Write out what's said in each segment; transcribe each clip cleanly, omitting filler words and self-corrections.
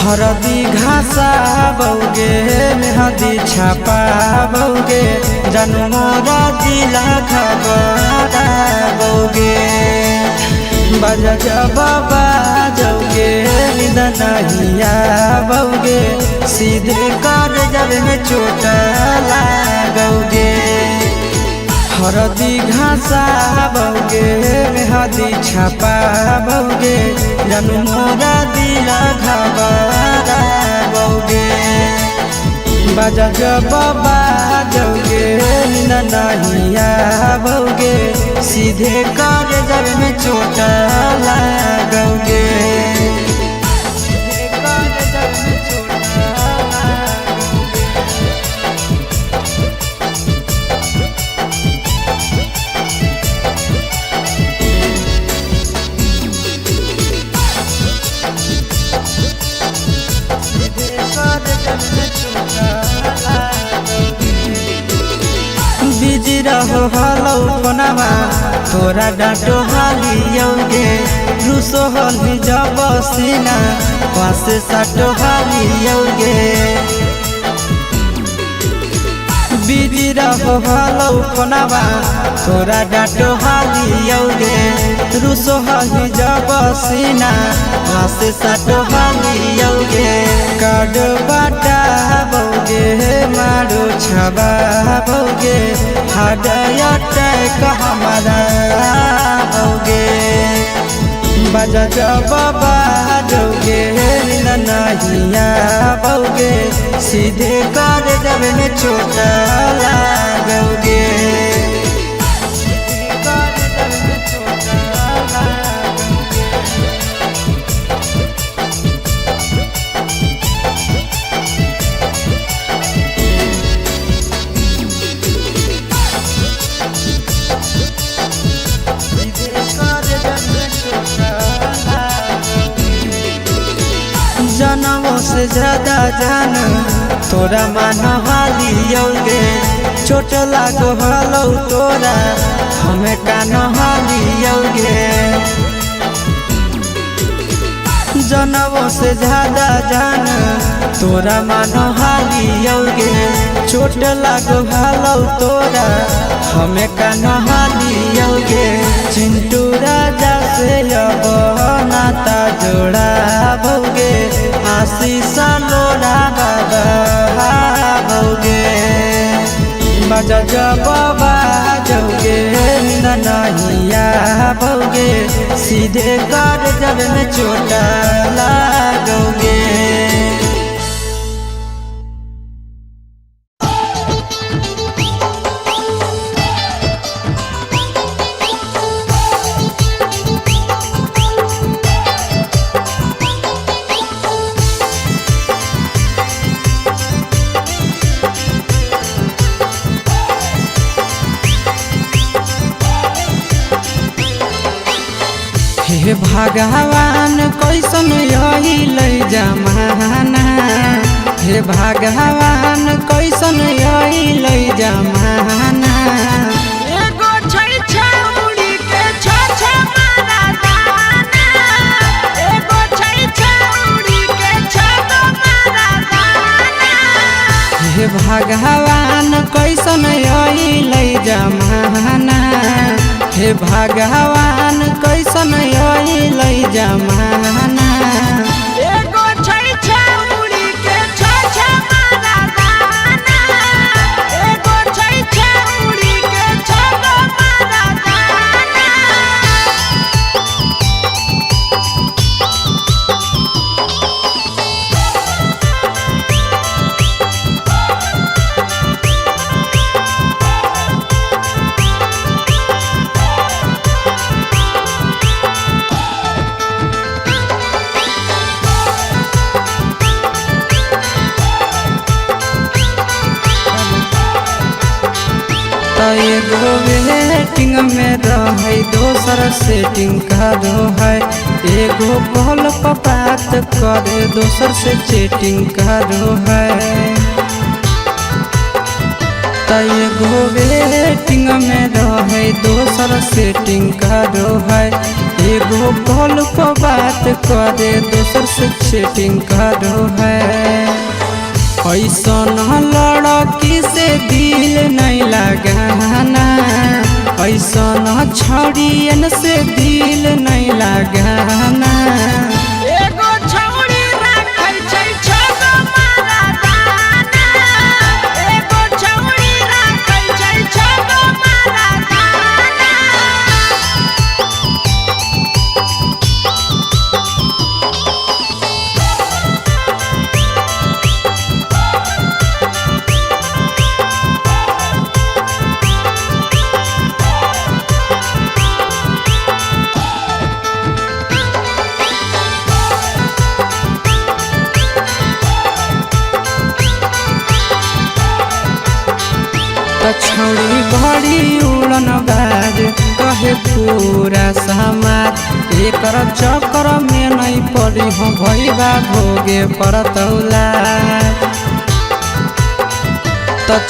हरदी घासा बौगे मेहदी छापा बौगे जनमोरा दिला खबरा बौगे बजा जब बाजोगे नींद नहीं आवोगे सीधे कर जब में चोट लागोगे। हरदी घासा बौगे मेहदी छापा बौगे जनमोरा दिला घबरा बौगे बजा जब बाजोगे नींद नहीं आवोगे सीधे कर जब में चोट लागोगे। बिजी रहो हलो पनावा तोरा डांटो हालियोगे रूसो हली जब सीना पासे साटो हालियोगे। बिजी रहो हलो पनावा तोरा डांटो हालियोगे रूसो हली जब सीना पासे साटो हालियोगे। काड बाटा बौगे मारो छबा बौगे हाडया टैक हमारा बौगे बजा जब बाजोगे नींद नहीं आवोगे सीधे कर जब में चोट लागोगे। जनमों से ज्यादा जान तोरा मान हालियोगे चोट लागो हलो तोरा हमें कान हालियोगे। जनमों से ज्यादा जान तोरा मान हालियोगे चोट लागो हलो तोरा हमें कान हालियोगे। चिंटू राजा से अब नाता जोड़ा बौगे आशीष लोड़ा बाबा बौगे बजा जब बाजोगे नींद नहीं आवोगे सीधे कर जब में चोट लागोगे। हे भगवान कैसन यही ले जमाना हे भगवान कैसन यही ले जमाना। एगो छै छौड़ी के छ मारा दाना एगो छै छौड़ी के छ मारा दाना। हे भगवान कैसन यही ले जमाना हे भगवान कैसन यही ले जमाना। एगो छै छौड़ी के छ मारा दाना एगो छै छौड़ी के छ मारा दाना। एगो वेटिंग में रहे दोसर सेटिंग करो है एगो कॉल पर बात करे दोसर से चैटिंग करो है। एगो वेटिंग में रहे दोसर सेटिंग करो है एगो कॉल पर बात करे दोसर से चैटिंग करो है। ऐसन लड़की से दिल नहीं लगाना, ऐसन छड़ियन से दिल नहीं लगाना। एगो छौड़ी राखै छै छगो मरदाना, एगो छौड़ी राखै छै छगो मरदाना। छौड़ी बड़ी उड़न बाज कहे पूरा समाज, एकर चक्कर में नहीं पड़ी हो भैया भोगे परतौला।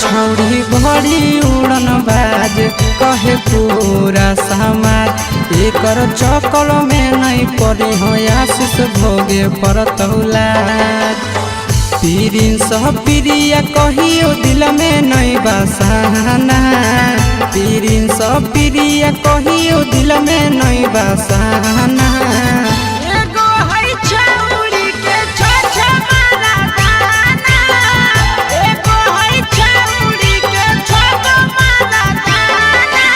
छौड़ी बड़ी उड़न बाज कहे पूरा समाज, एकर चक्कर में नहीं पड़ी हो आशीष भोगे परतौला। पीरिन सह प्रिया कहियो दिल में नहीं बसाना, पीरिन सह प्रिया कहियो दिल में नहीं बसाना। एगो है छौड़ी के छछ मरदाना, एगो है छौड़ी के छगो मरदाना।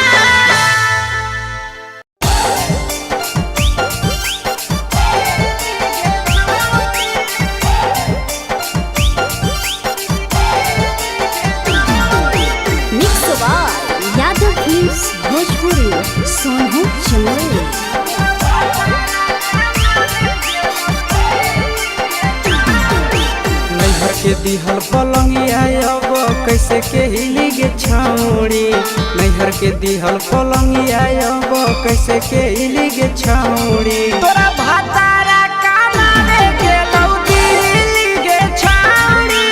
यादव फिल्म्स भोजपुरी सोनू चंदेल। नैहर के दिहल पलंगिया अब कैसे के हिली गे छौड़ी, नैहर के दिहल पलंगिया अब कैसे के हिली गे छौड़ी। तोरा भातारा कमावे गेलौ दिल्ली गे छौड़ी,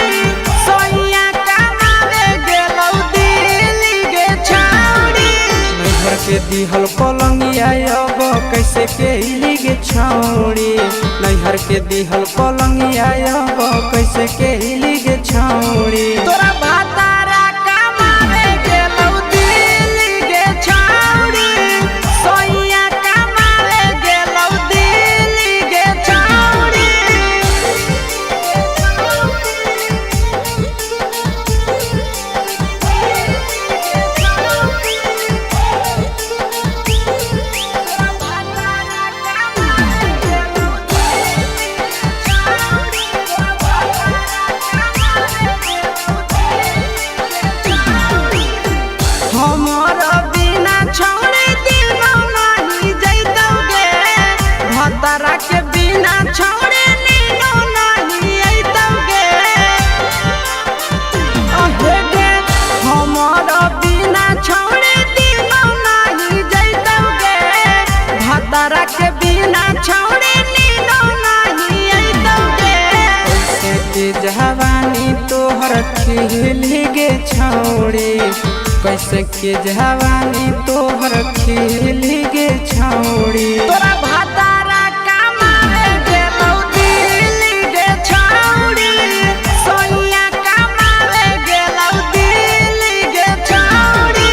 सोइया कमावे गेलौ दिल्ली गे छौड़ी। नैहर के दिहल पलंगिया अब कैसे के हिली गे छौड़ी, नैहर के दिहल पलंगिया अब कैसे के हिली गे छौड़ी। तोरा भातारा कमावे गेलौ दिल्ली गे छौड़ी, सोइया कमावे गेलौ दिल्ली गे छौड़ी। हमर बिना छौड़ी दिनो नहीं जैतौगे, भतरा के बिना छौड़ी नीनो नहीं अइतौगे। अहे गे हमर बिना छौड़ी दिनो नहीं जैतौगे, भतरा के बिना छौड़ी नीनो नहीं अइतौगे। कैसे के जवानी तोहर खिली गे छौड़ी, कैसे के जवानी तोहर खिली गे छौड़ी। तोरा भातारा कमावे गेलौ दिल्ली गे छौड़ी, सोइया कमावे गेलौ दिल्ली गे छौड़ी।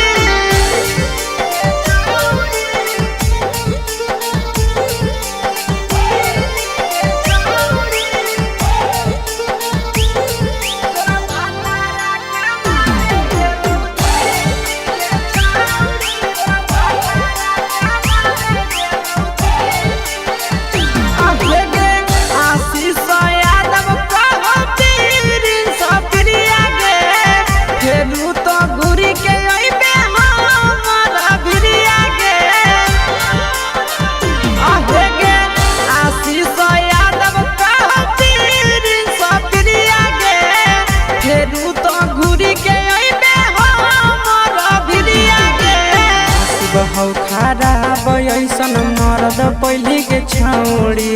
बहौ खराब ऐसन मरद पहली के छौड़ी,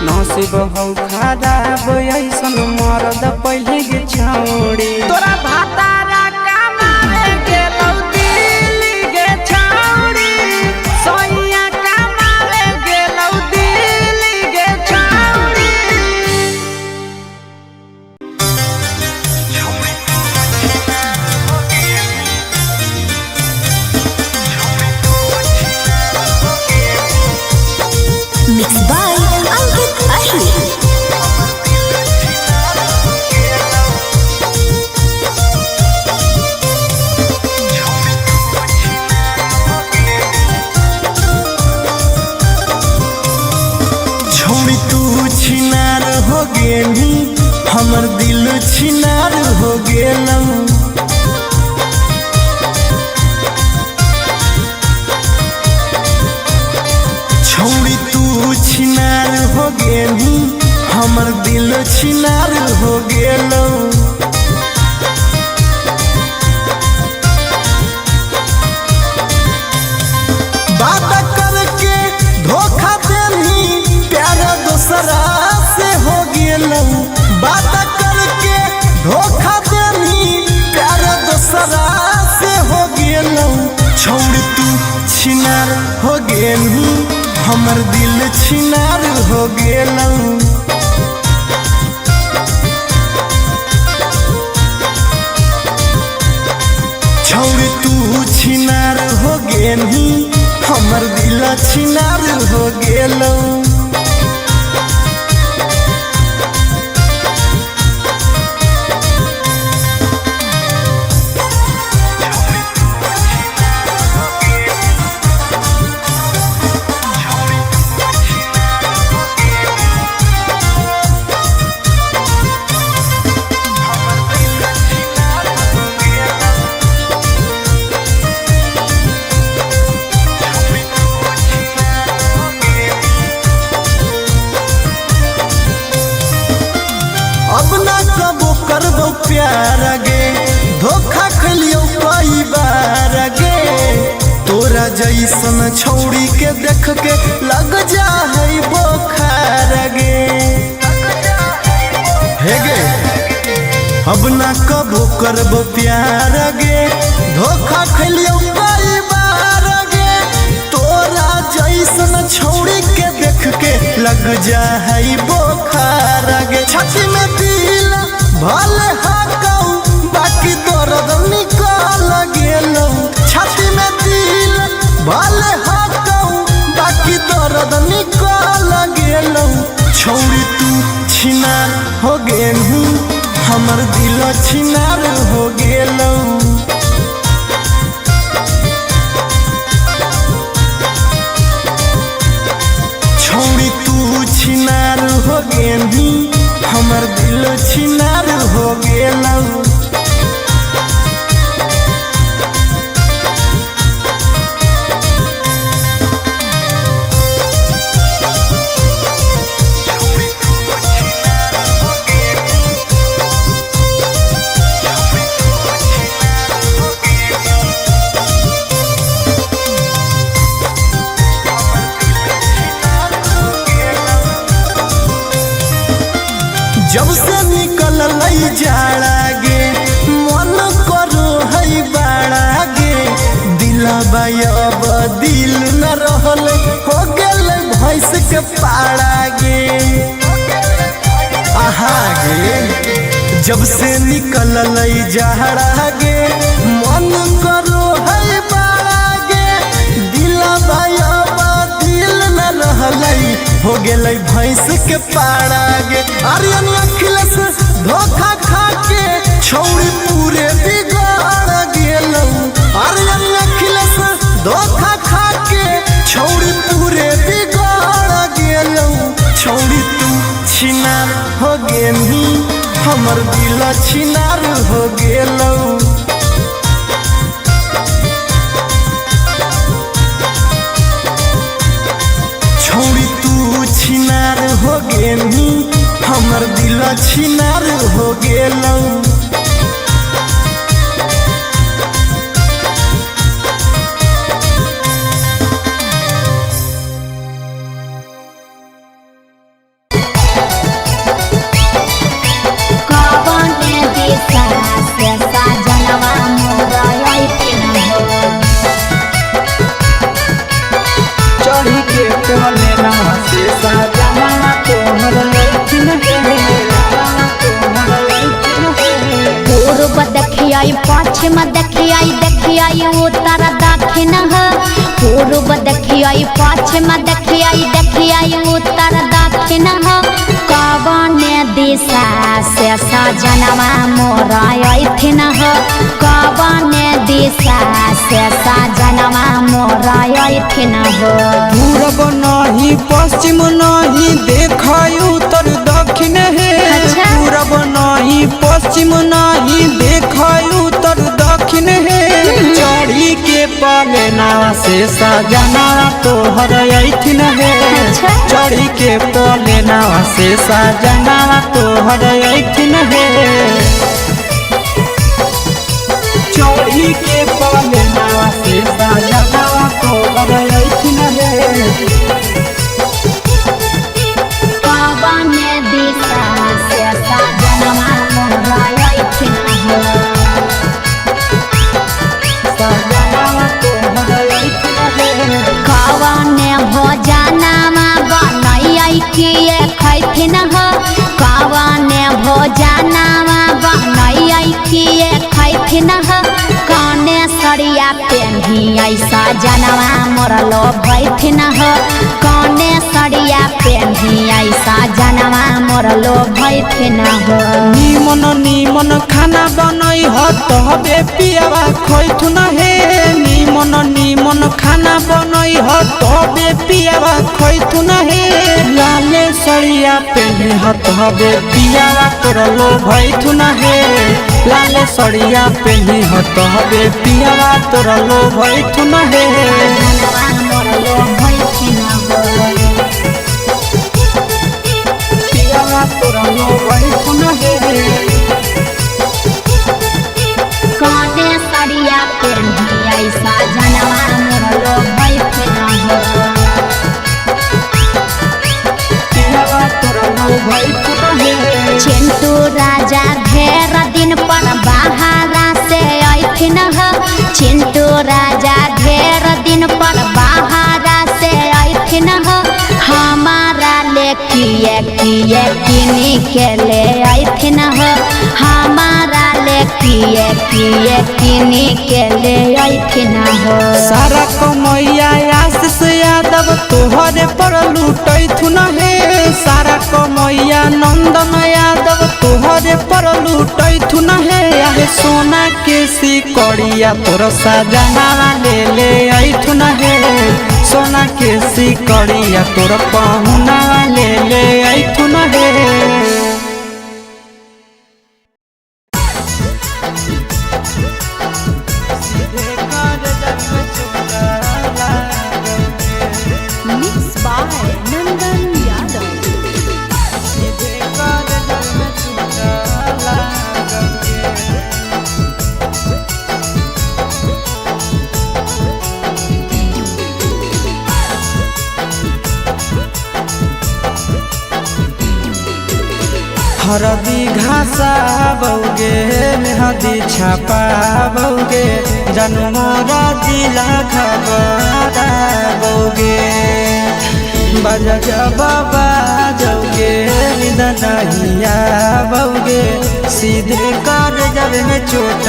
नसीब हौ खराब ऐसन मरद पहली के छौड़ी। तोरा भातारा कमावे गेलौ दिल्ली गे छौड़ी, सोइया कमावे गे गेलू हमर दिल छिनार हो गेलू। छौरी तू छिनार हो गेलू हमर दिल छिनार हो गेलू। अब ना कबो करबो प्यार गे धोखा खलियो कई बार गे। तोरा जैसन छौड़ी के देख के लग जा है बोखार गे। हे गे अब ना कबो करबो प्यार गे धोखा खलियो कई बार गे। तोरा जैसन छौड़ी के देख के लग जा है बोखार गे। छाती में दिल भले हाकऊ बाकी दर्द निकल गेलौ। छाती में दिल भले हाकऊ बाकी दर्द निकल गेलौ। छौड़ी तू छिनार हो गेलू हमर दिल छिनार हो गेलौ। छौड़ी तू छिनार हो गेलू हमर दिल छिनार हो गेलौ। जब से निकल लई जाड़ा गे मन करो है बाड़ा गे। दिलबा अब दिल न रहल हो गेल भैंस के पाड़ा गे। आहा गे जब से निकल लई जाड़ा गे मन करो है बाड़ा गे। दिलबा अब दिल न रहल हो गेल भैंस के पाड़ा गे। आर्यन अखिलेश धोखा खा के छौड़ी पूरे बिगाड़ गेलौ। आर्यन अखिलेश धोखा खा के छौड़ी पूरे बिगाड़ गेलौ। छौड़ी तू छिनार हो गेलू हमर दिल छिनार हो गेलौ। छौड़ी तू छिनार हो गेलू हमर दिल छिनार हो गेलौ। चढ़ी के टोले ना से साजना तोहर लैठिन पूर्व देखियाई पश्चिम देखियाई उत्तर दक्षिण पूर्व देखियाई पश्चिम देखियाई उत्तर दक्षिण कवन दिशा से सजनवा मोरा अइथिन कवन दिशा से सजनवा मोरा अइथिन पूरब नहीं पश्चिम नहीं देखाई उत्तर दक्षिण है। अच्छा? पूरब नहीं पश्चिम नहीं देखाई उत्तर दक्षिण है। चढ़ी के पलेना से सजना तोहर अइथिन है। अच्छा? चढ़ी के पलेना से सजना तोहर अइथिन है। चढ़ी के पलेना से सजना तोहर अइथिन है। कवन दिशा से सजनवा मोरा अइथिन सजना तोहर अइथिन है। कवन ऐसा जनवा मोरलो भैथिन हो कौने सड़िया पेन्ही ऐसा जनवा मोरलो भैथिन हो निमन निमन खाना बनई हो तबे पियावा खैथुन हे निमन निमन खाना बनई हो तबे पियावा खैथुन हे लाले सड़िया पेन्ही हो तबे पियावा तोरलो भैथुन हे लाले सड़िया पेन्ही हो तबे पियावा तोरलो भैथुन हे जनवा मोरलो भैथिन हो पियावा तोरलो भैथुन हे कौने सड़िया पेन्ही ऐसा जनवा मोरलो भैथिन हो पियावा तोरलो भैथुन हे चिंटू राजा ढेर दिन पर बाहरा से ऐथिन हो चिंटू राजा ढेर दिन पर बाहरा से ऐथिन हो हमारा ले किए किए किनी के ले ऐथिन हो हमारा ले किए किए किनी के ले ऐथिन हो सारा कमैया आशीष यादव तोहरे पर लूटैथुन हे सारा कमैया नंदन यादव तोहरे पर लूटैथुन हे आहे सोना के सिकड़िया तोर सजना ले ऐथुन हे सोना के सिकड़िया तोर पहुना ले ऐथुन हे Mixed by Nandan Yadav. हरदी घासा बौगे मेहदी छापा बौगे जनमोरा जिला खबरा बौगे बजा बाबा जौगे निदनहिया बौगे सीधे कर जब में चोट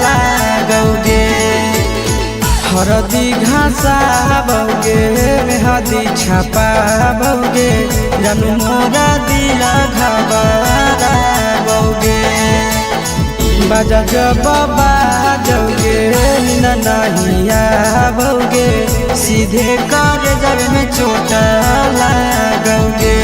लागोगे हरदी घासा बौगे मेहदी छापा बौगे जनमोरा दिला घबरा बौगे बजा बाबा जौगे नहिया बौगे सीधे कर जब में चोट लागोगे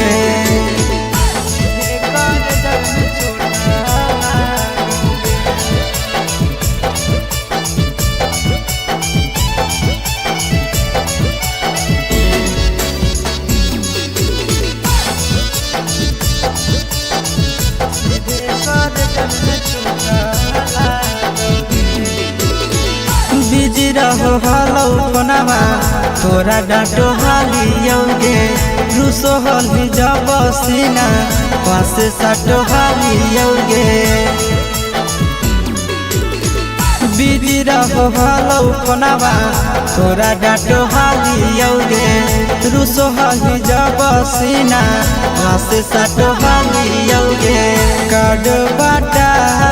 बिजी रहो हलो कोनामा तोरा डांटो हालियोगे रूसो हली जब सीना पास साटो हालियोगे बिजी रहो हलो कोनामा तोरा डांटो हालियोगे रूसो हली जब सीना पास साटो हालियोगे काड बाटा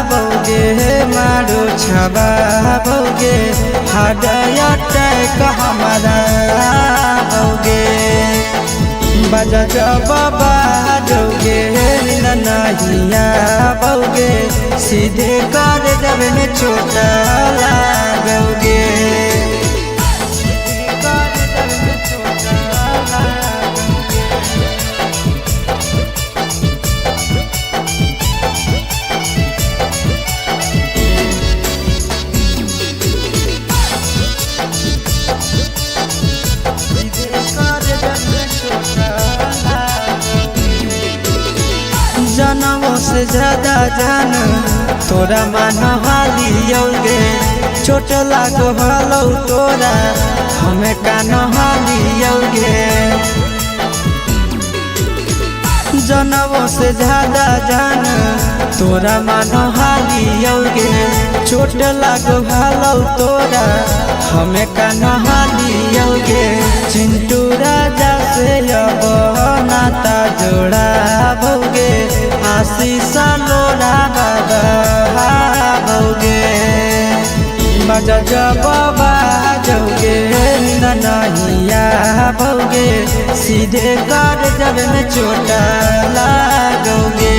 बौगे मारो छबा बौगे हाडया टैक हमारा बौगे बजा बाबा जौगे नहिया बौगे सीधे कर जब में चोट लागोगे जनमों से ज्यादा जान तोरा मान हालियोगे चोट लागो हलो तोरा हमें कान हालियोगे जनमों से ज्यादा जान तोरा मान हालियोगे चोट लागो हलो तोरा हमें कान हालियोगे चिंटू राजा से अब नाता जोड़ा भोगे आशीष लोड़ा बाबा भोगे बजा बाबा जौगे नहीं आओगे, सीधे कर जब में चोट लागोगे।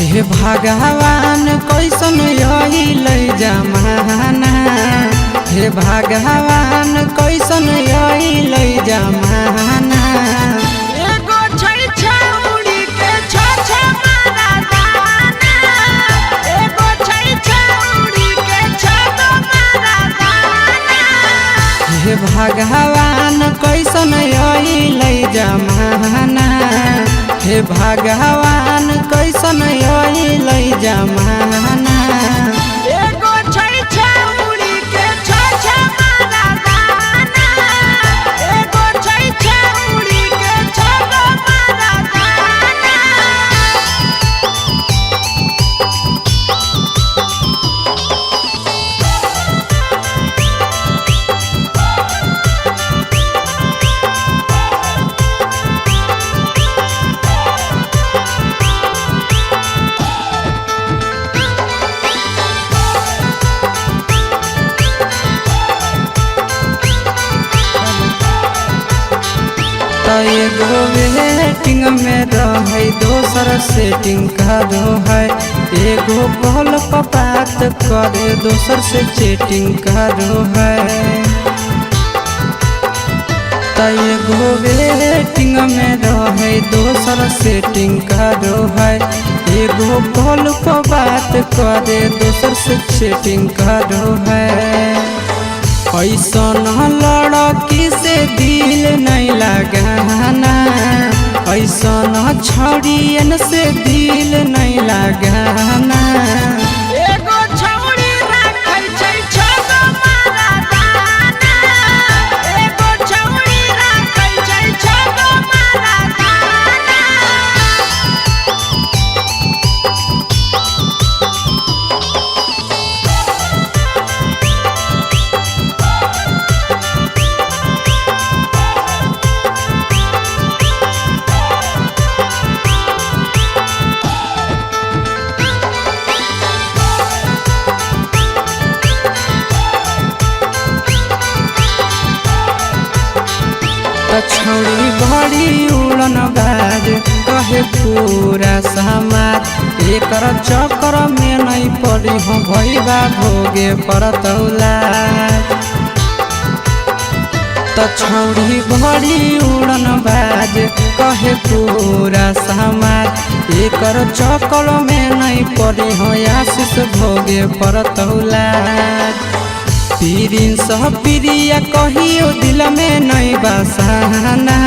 हे भगवान कैसन अइल जमाना, हे भगवान कैसन अइल जमाना। एगो छै छौरी के छ मारा दाना, एगो छै छौरी के छ मारा दाना। हे भगवान कैसन अइल जमाना, हे भगवान कैसन अइल जमाना। एगो छै छौरी के छ मारा दाना, एगो छै छौरी के छ मारा दाना। एगो वेटिंग में रहे, दोसर सेटिंग करो है। एगो कॉल पर बात करे, दोसर से चैटिंग करो है। एगो वेटिंग में रहे, दोसर सेटिंग करो है। एगो कॉल पर बात करे, दोसर से चैटिंग करो है। ऐसन लड़की से दिल नहीं लगाना, ऐसन छौड़ियन से दिल नहीं लगाना। एगो छौरी राखै छै छ मारा दाना, एगो छौरी राखै छै छ मारा दाना। छौड़ी बड़ी उड़न बाज कहे पूरा समाज। एकर चक्कर में नहीं पड़ी हो भैया भोगे परतौला। छौड़ी बड़ी उड़न बाज कहे पूरा समाज। एकर चक्कर में नहीं पड़ी हो आशीष भोगे परतौला। प्रिंस प्रिया कहियो दिल में नहीं बसाना,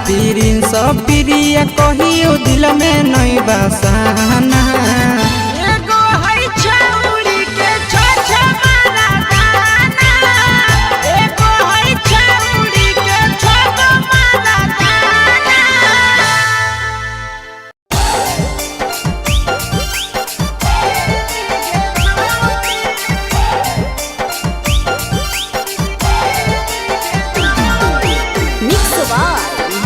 प्रिंस प्रिया कहियो दिल में नहीं बसाना। एगो है छौरी के छ मारा दाना, एगो है छौरी के छ मारा दाना।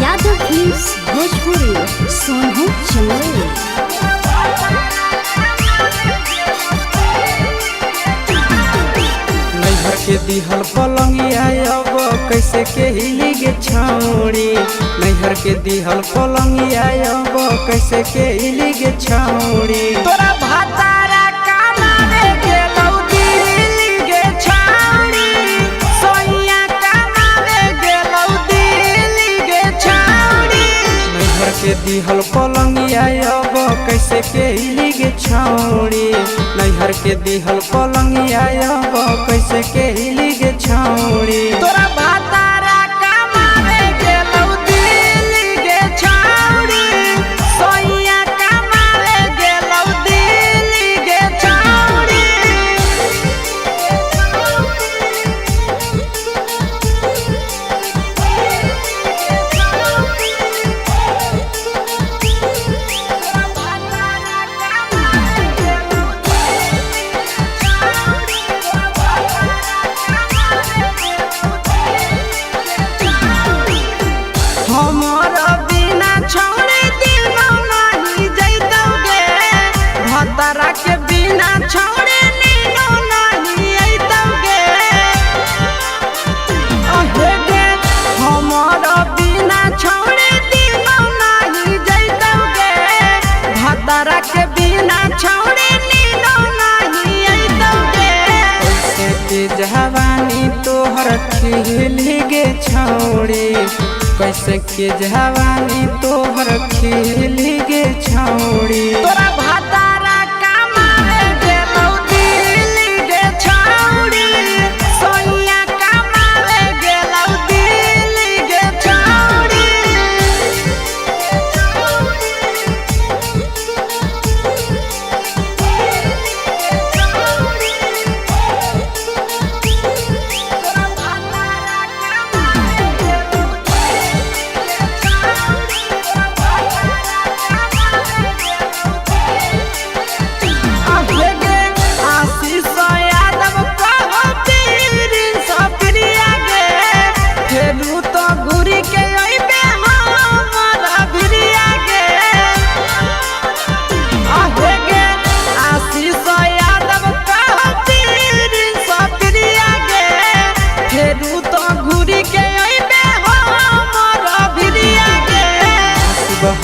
यादव फिल्म्स भोजपुरी सोनू चंदेल। नैहर के दिहल पलंगिया अब कैसे के हिली गे छौड़ी। नैहर के दिहल पलंगिया अब कैसे के हिली गे छौड़ी। तोरा भातारा कामारे गेलौ दिल्ली गे छौरी, सोइया कामारे गेलौ दिल्ली गे छौरी। नैहर के दिहल पलंगिया अब कैसे के हिली गे छौड़ी। नैहर के दिहल पलंगिया अब कैसे के हिली गे छौड़ी। तोरा भातारा कामारे गेलौ दिल्ली गे छौरी, सोइया कामारे गेलौ दिल्ली गे छौरी। खिली गे छौड़ी कैसे के जवानी तोहर खिली गे छौड़ी तोरा भातारा कमाए गेलौ दिल्ली गे छौड़ी सोनिया कमाए गेलौ दिल्ली गे छौड़ी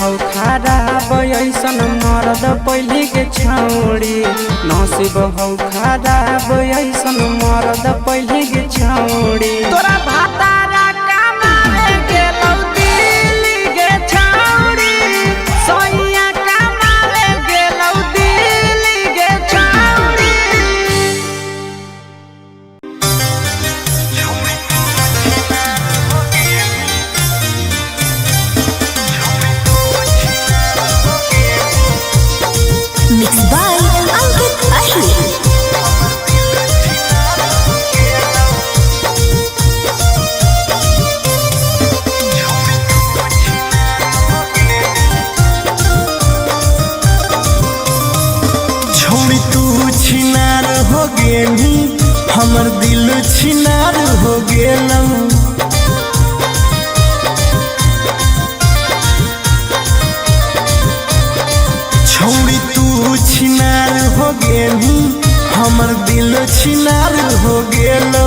हौ खराब ऐसन मरद पहले के छौड़ी नसीब हौ खराब ऐसन मरद पहले के छौड़ी तोरा भातारा कमाए गेलौ दिल्ली गे छौड़ी सोनिया कमाए गेलौ दिल्ली गे छौड़ी Mixed by Ankit Ahir. छोड़ी तू छिनार हो गेली हमर दिल छिनार हो गेलौ छोड़ी तू छिनार हो गेली हमर दिल छिनार हो गेलौ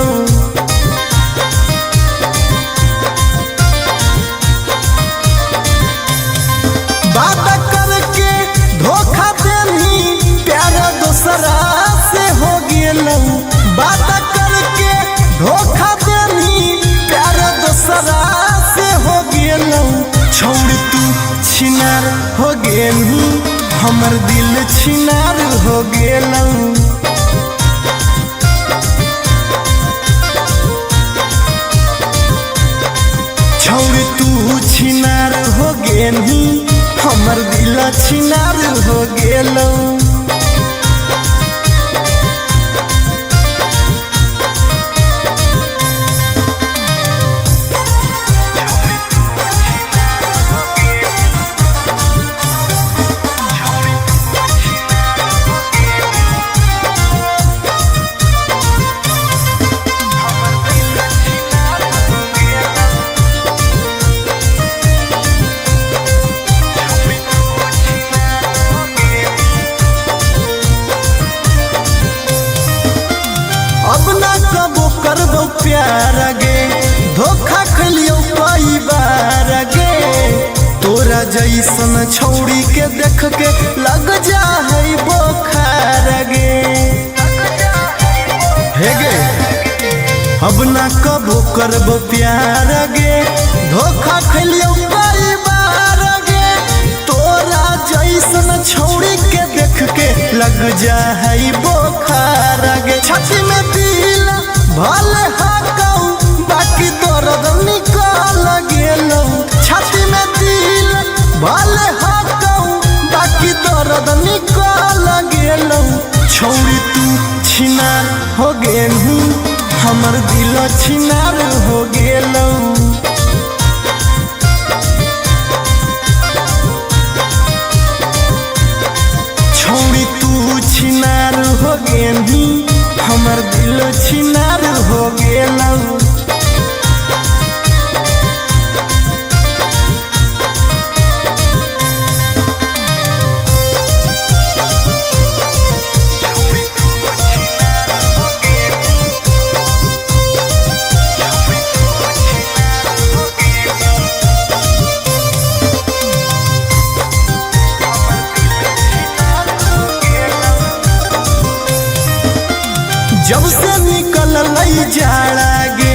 बात करके धोखा देनी प्यार दूसरा से हो गेलौ बात करके धोखा देनी प्यार दूसरा से हो गेलौ छोड़ तू छिनार हो गेली हमर दिल छिनार हो गेलौ छोड़ तू छिनार हो गेली हमर दिल छिनार हो गेलौ अब ना कबो करबो प्यार गे धोखा खलियो कई बार गे तोरा जैसन छौड़ी के देख के लग जा है बोखार गे हे गे अब ना कबो करबो प्यार गे धोखा खलियो कई बार गे तोरा जैसन छौड़ी के देख के लग जा है बोखार गे छाती में दिल भले हाकौ बाकी दर्द निकाल गेलौ छाती में दिल भले हाकौ बाकी दर्द निकाल गेलौ छौड़ी तू छिनार हो गेलू हमर दिल छिनार हो गेलौ छोड़ी तू छिनार हो गेली हमर दिल छिनार हो गेलौ जब से निकल जाड़ा गे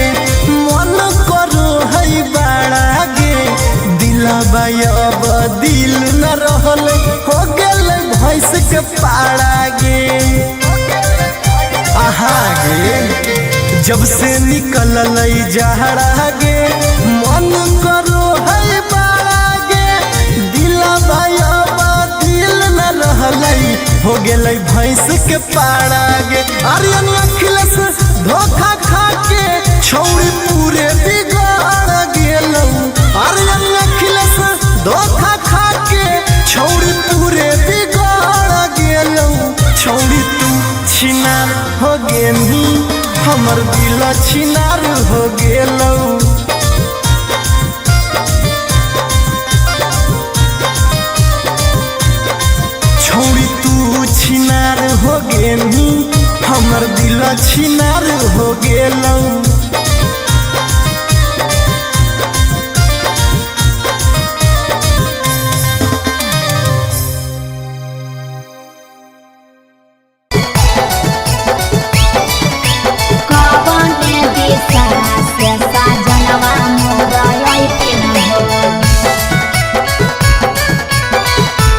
जब से निकल जहरा गे मन करो है बाड़ा गे दिला भाईबा दिल न रहलई हो गेलै भैंस के पाड़ा गे आर्यन अखिलेश धोखा खा के छौड़ी पूरे बिगाड़ गेलौ आर्यन अखिलेश धोखा खा के छौड़ी पूरे बिगाड़ गेलौ छौड़ी तू छिनार हो गेनी हमर दिल छिनार हो गेलौ छौड़ी तू छिनार हो गेनी हमर दिल छिनार हो गेलौ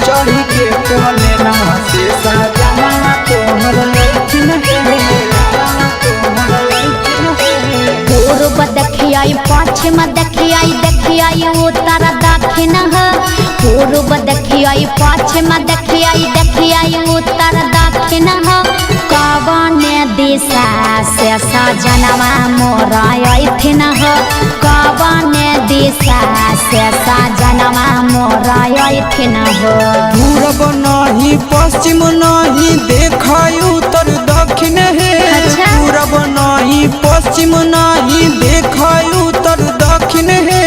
चढ़ी के बोले ना से सजना तोहर लैठिन पूर्व देखियाई पश्चिम देखियाई देखियाई उत्तर दक्षिण पूर्व देखियाई पश्चिम देखियाई देखियाई उत्तर दक्षिण कवने दिशा से सजनवा मोर अइथिन कवने दिशा से सजनवा मोर अइथिन पूरब नहीं पश्चिम नहीं देखाई उत्तर दक्षिण है अच्छा। पूरब नहीं पश्चिम नहीं देखाई उत्तर दक्षिण है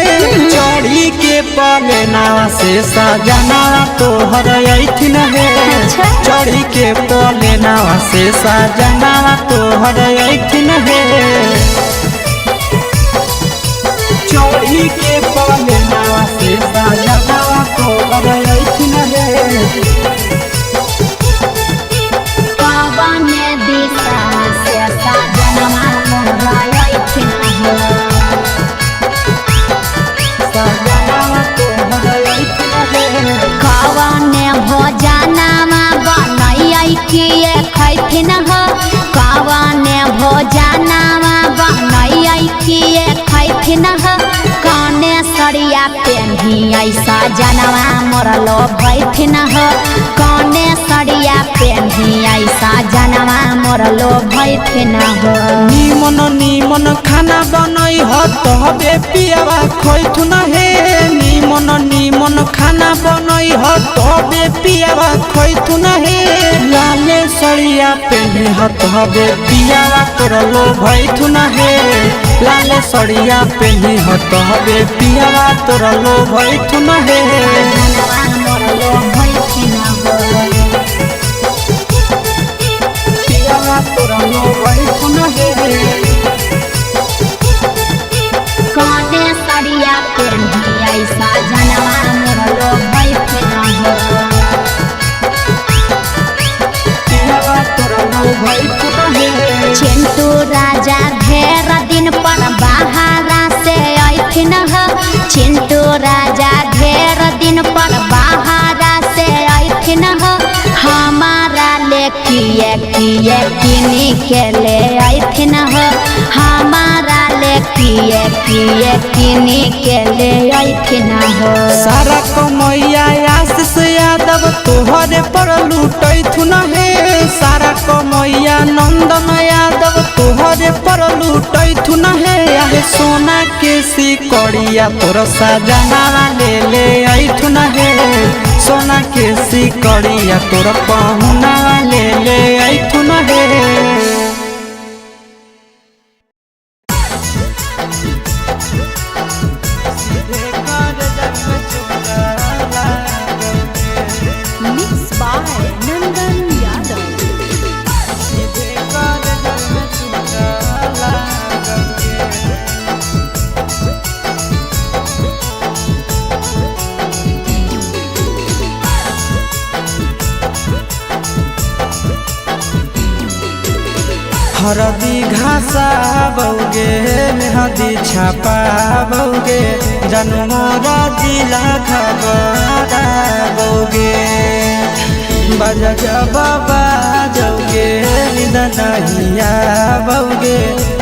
चढ़ी के पलेना से सजना तोहर अइथिन है अच्छा। चढ़ी के पलेना से सजना तोहर अइथिन है चढ़ी के पलेना से सजना तोहर अइथिन है कवने दिशा से सजनवा मोर अइथिन कवने भोजनमा बनैयै किए खैथिन कवने भोजनमा बनैयै किए खैथिन कने सरिया पेन्ही ऐसा जनवा मोर लो भैथिन कने सरिया पेन्ही ऐसा जनवा मोर लो भैथिन निमन निमन खाना बनई ह तबे पियावा खैथुन हे निमन निमन खाना बनई ह तबे पियावा खैथुन हे लाले सड़िया पेन्ही ह तबे पियावा तोर लो भैथुन हे लाले सड़िया पेन्ही ह तबे पियावा तोर लो भैथुन हे जनवा मोर लो भैथिन पियावा तोर लो भैथुन हे कने सरिया पेन्ही ऐसा जनवा मोर लो भैथिन पियावा तोर लो भैथुन हे चिंटू राजा ढेर दिन पर बाहरा से अइथिन चिंटू राजा ढेर दिन पर बाहरा से अइथिन हमारा ले किए किए किनी के ले अइथिन हमारा ले किए किए किनी के ले अइथिन सारा कमैया आशीष यादव तोहरे पर लूटैथुन हे सारा कमैया नंदन यादव तोहरे पर लूटैथुन हे आहे सोना के सिकड़िया तोर सजना ले अइथुन हे सोना के सिकड़िया तोर पहुना ले अइथुन हे Mixed by Nandan Yadav. हरदी घासा बौगे मेहदी छापा बौगे जन्मोरा जिला खबरा बौगे बजा जब बाजोगे नींद नहीं आवोगे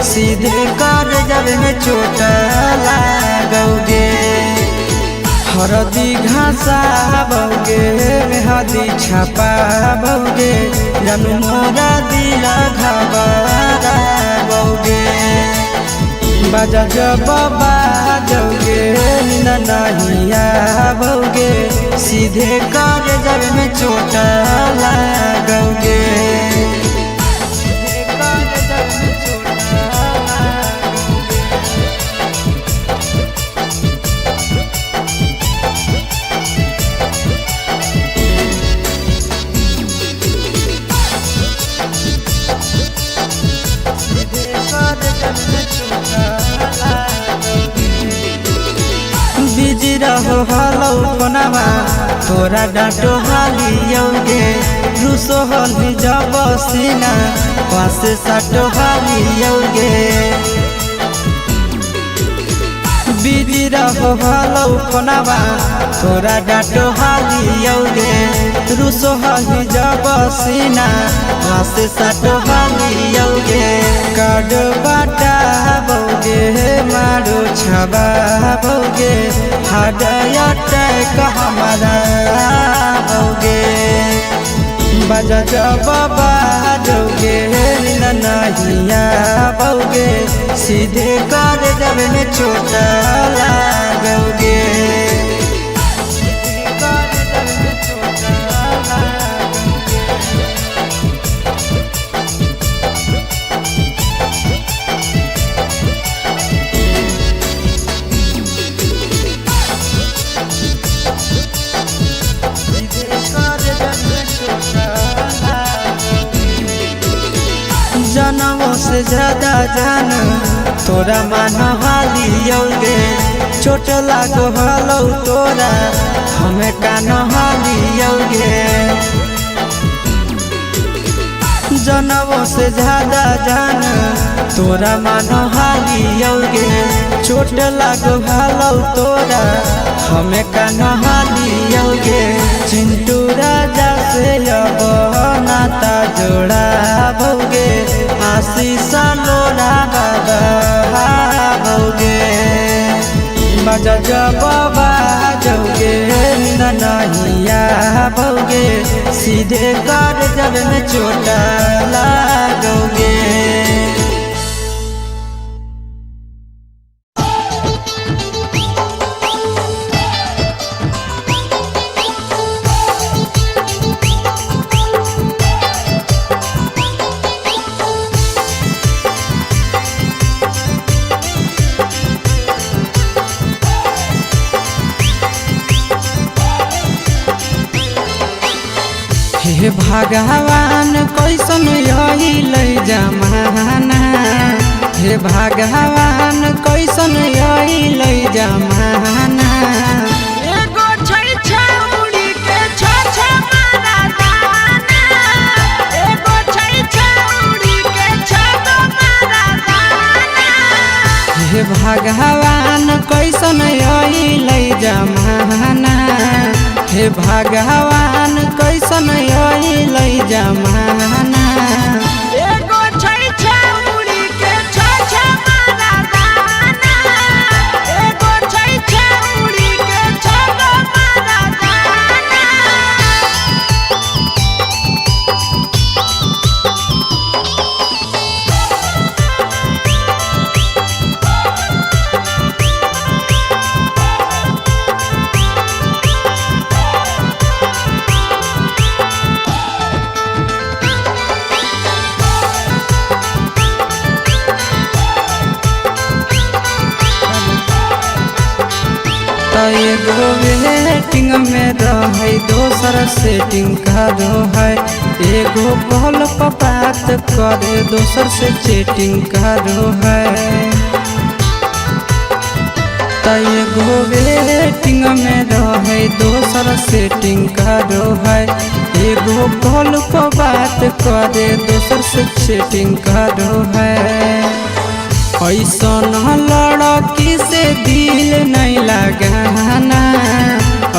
सीधे कर जब में चोट लागोगे हरदी घासाबोगे मेहदी छपाबोगे जन मोरा दिल घबराबोगे बजा जब बाजोगे नींद नहीं आवोगे सीधे कर जब में चोट लागोगे बिजी रहो हलो कोनामा तोरा डांटो हालियोगे रूसो हली जब सीना पासे साटो हालियोगे बिजी रहो हलो कोनामा तोरा डांटो हालियोगे रूसो हली जब सीना पासे साटो हालियोगे काड बाटा बोगे मारो छबाबोगे हाडयटक हमारा बोगे बजा जब बाजोगे नींद नहीं आवोगे सीधे कर जब में चोट लागोगे जनमों से ज्यादा जान तोरा मान हालियोगे चोट लागो हलो तोरा हमें कान हालियोगे जनमों से ज्यादा जान तोरा मान हालियोगे चोट लागो हलो तोरा हमें कान हालियोगे चिंटू राजा से अब नाता जोड़ा भोगे आशीष लोड़ा बाबोगे बजा जब बाजोगे नींद नहीं आवोगे सीधे कर जब में चोट लागोगे हे भगवान कैसन यही लै जमाना हे भगवान कैसन यही लै जमाना एगो छै छौड़ी के छ मारा दाना एगो छै छौड़ी के छ मारा दाना हे भगवान कैसन यही लै जमाना हे भगवान कैसन यही लै जमाना एगो छै छौड़ी के छ मारा दाना एगो छै छौड़ी के छ मारा दाना एगो वेटिंग में रहे दोसर सेटिंग करो है एगो कॉल पर बात करे दोसर से चैटिंग करो है एगो वेटिंग में रहे दोसर सेटिंग करो है एगो कॉल पर बात करे दोसर से चैटिंग करो है ऐसन लड़की से दिल नहीं लगाना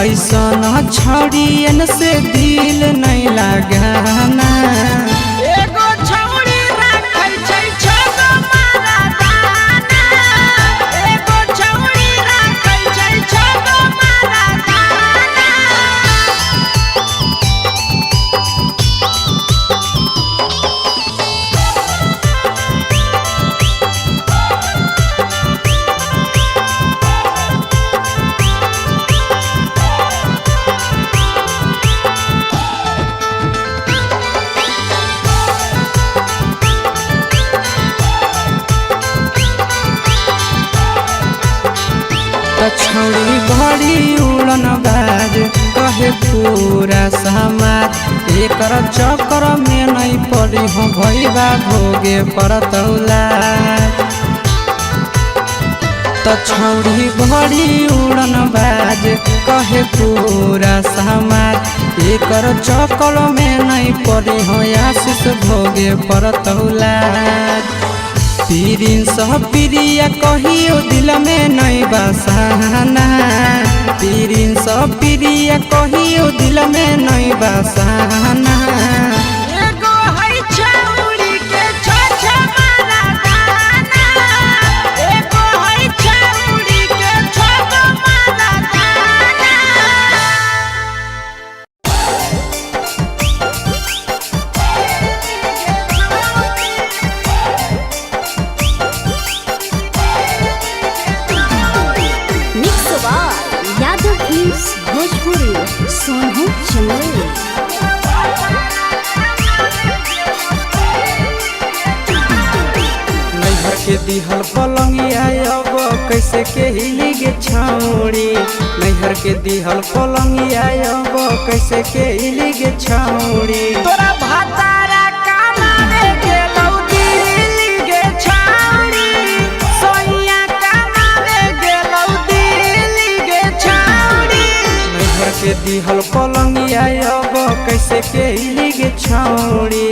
ऐसन छड़ियन से दिल नहीं लगाना गाना। एगो छौरी राखै छै छगो मारा दाना, एगो छौरी राखै छै छगो मारा दाना। छौड़ी बड़ी उड़न बाज कहे पूरा समाज, एकर चक्कर में नहीं पड़ी हो भैया भोगे पड़तौला। छौड़ी बड़ी उड़न बाज कहे पूरा समाज, एकर चक्कर में नहीं पड़ी हो आशीष भोगे पड़तौला। पीरिन सह प्रिया कहियो दिल में नहीं बसाना, पीरिन सह प्रिया कहियो दिल में नहीं बसाना। एगो है छौरी के छ मारा दाना, एगो है छौरी के छगो मारा दाना। Mix by Yadav films Bhojpuri Sonu Chandel. नैहर के दिहल पलंगिया अब कैसे के हिली गे छौड़ी, नैहर के दिहल पलंगिया अब कैसे के हिली गे छौड़ी। तोरा भातारा कमावे गेलौ दिल्ली गे छौरी, सोनिया कमावे गेलौ दिल्ली गे छौरी। नैहर के दिहल पलंगिया अब कैसे के हिली गे छौड़ी,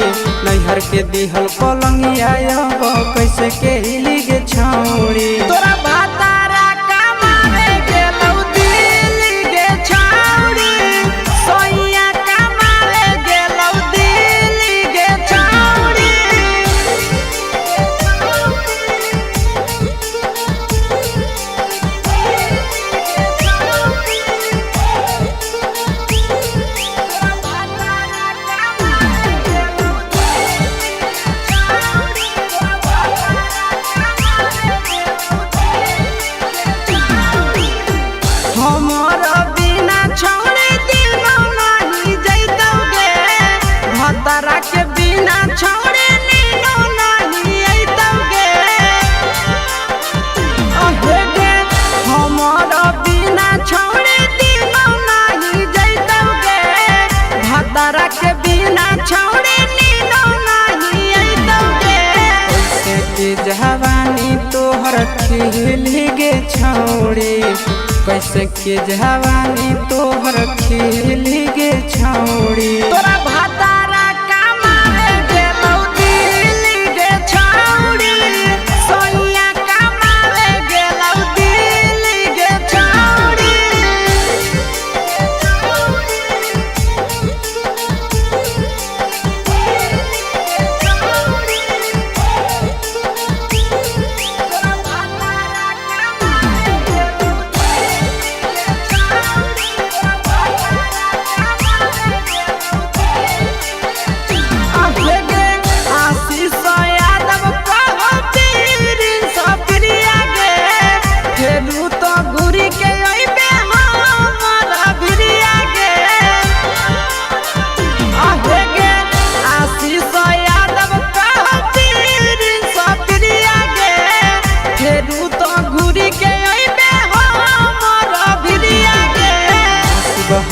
नैहर के दिहल पलंगिया अब कैसे के हिली गे छौड़ी। तोरा भातारा कमावे गेलौ दिल्ली गे छौरी, सोनिया कमावे गेलौ दिल्ली गे छौरी। हमर बिना छौरी दिनो नहीं जैतौगे, भतरा के बिना छौरी नीनो नहीं अइतौगे। अहे गे हमर बिना छौरी दिनो नहीं जैतौगे, भतरा के बिना छौरी नीनो नहीं अइतौगे। कैसे के जवानी तोहर खिली गे छौड़ी, कैसे के जवानी तोहर खिली गे छौड़ी। तोरा भातारा कमावे गेलौ दिल्ली गे छौरी, सोनिया कमावे गेलौ दिल्ली गे छौरी।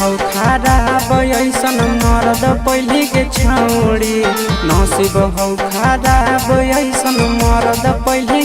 हौ खराब ऐसन मरद पहली के छौड़ी, नसीब हौ खराब ऐसन मरद पहली